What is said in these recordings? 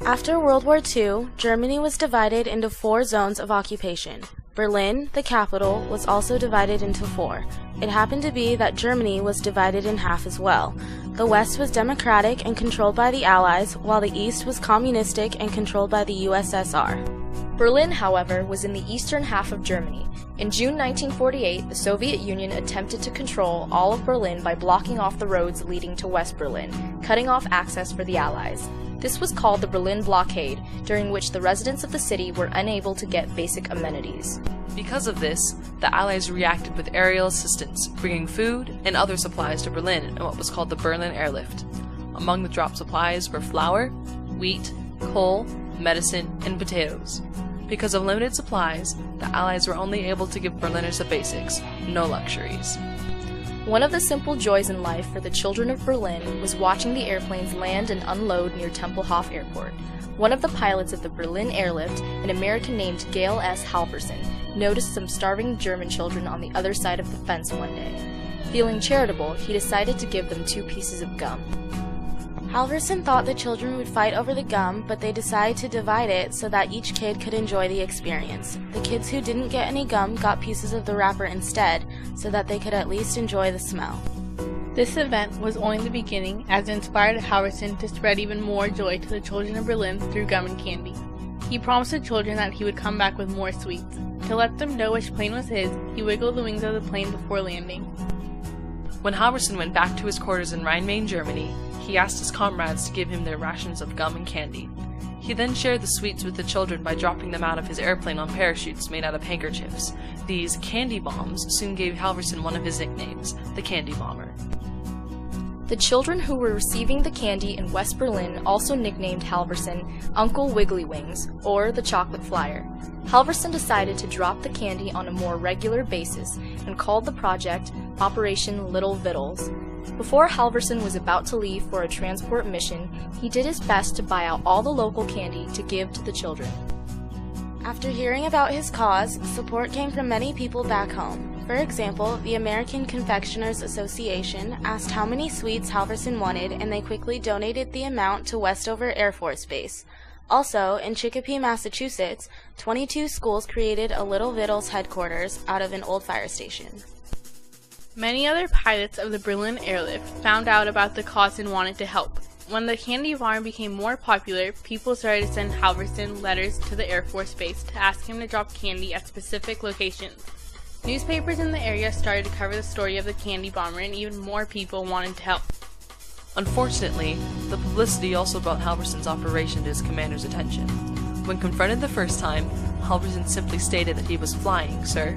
After World War II, Germany was divided into 4 zones of occupation. Berlin, the capital, was also divided into 4. It happened to be that Germany was divided in half as well. The West was democratic and controlled by the Allies, while the East was communistic and controlled by the USSR. Berlin, however, was in the eastern half of Germany. In June 1948, the Soviet Union attempted to control all of Berlin by blocking off the roads leading to West Berlin, cutting off access for the Allies. This was called the Berlin Blockade, during which the residents of the city were unable to get basic amenities. Because of this, the Allies reacted with aerial assistance, bringing food and other supplies to Berlin in what was called the Berlin Airlift. Among the dropped supplies were flour, wheat, coal, medicine, and potatoes. Because of limited supplies, the Allies were only able to give Berliners the basics, no luxuries. One of the simple joys in life for the children of Berlin was watching the airplanes land and unload near Tempelhof Airport. One of the pilots of the Berlin Airlift, an American named Gail S. Halverson, noticed some starving German children on the other side of the fence one day. Feeling charitable, he decided to give them 2 pieces of gum. Halverson thought the children would fight over the gum, but they decided to divide it so that each kid could enjoy the experience. The kids who didn't get any gum got pieces of the wrapper instead, so that they could at least enjoy the smell. This event was only the beginning, as it inspired Halverson to spread even more joy to the children of Berlin through gum and candy. He promised the children that he would come back with more sweets. To let them know which plane was his, he wiggled the wings of the plane before landing. When Halverson went back to his quarters in Rhine-Main, Germany, he asked his comrades to give him their rations of gum and candy. He then shared the sweets with the children by dropping them out of his airplane on parachutes made out of handkerchiefs. These candy bombs soon gave Halverson one of his nicknames, the Candy Bomber. The children who were receiving the candy in West Berlin also nicknamed Halverson Uncle Wiggly Wings, or the Chocolate Flyer. Halverson decided to drop the candy on a more regular basis and called the project Operation Little Vittles. Before Halverson was about to leave for a transport mission, he did his best to buy out all the local candy to give to the children. After hearing about his cause, support came from many people back home. For example, the American Confectioners Association asked how many sweets Halverson wanted, and they quickly donated the amount to Westover Air Force Base. Also, in Chicopee, Massachusetts, 22 schools created a Little Vittles headquarters out of an old fire station. Many other pilots of the Berlin Airlift found out about the cause and wanted to help. When the candy bar became more popular, people started to send Halverson letters to the Air Force Base to ask him to drop candy at specific locations. Newspapers in the area started to cover the story of the candy bomber, and even more people wanted to help. Unfortunately, the publicity also brought Halverson's operation to his commander's attention. When confronted the first time, Halverson simply stated that he was flying, sir.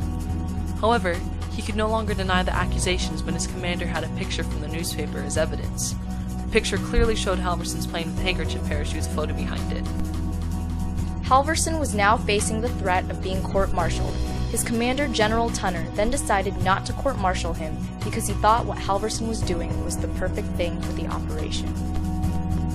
However, he could no longer deny the accusations when his commander had a picture from the newspaper as evidence. The picture clearly showed Halverson's plane with handkerchief parachutes floating behind it. Halverson was now facing the threat of being court-martialed. His commander, General Tunner, then decided not to court-martial him because he thought what Halverson was doing was the perfect thing for the operation.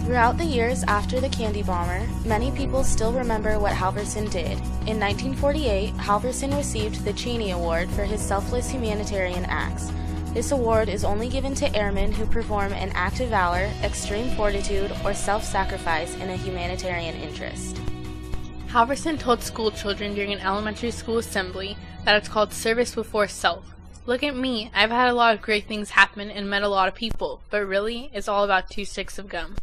Throughout the years after the Candy Bomber, many people still remember what Halverson did. In 1948, Halverson received the Cheney Award for his selfless humanitarian acts. This award is only given to airmen who perform an act of valor, extreme fortitude, or self-sacrifice in a humanitarian interest. Halverson told school children during an elementary school assembly that it's called service before self. Look at me, I've had a lot of great things happen and met a lot of people, but really, it's all about 2 sticks of gum.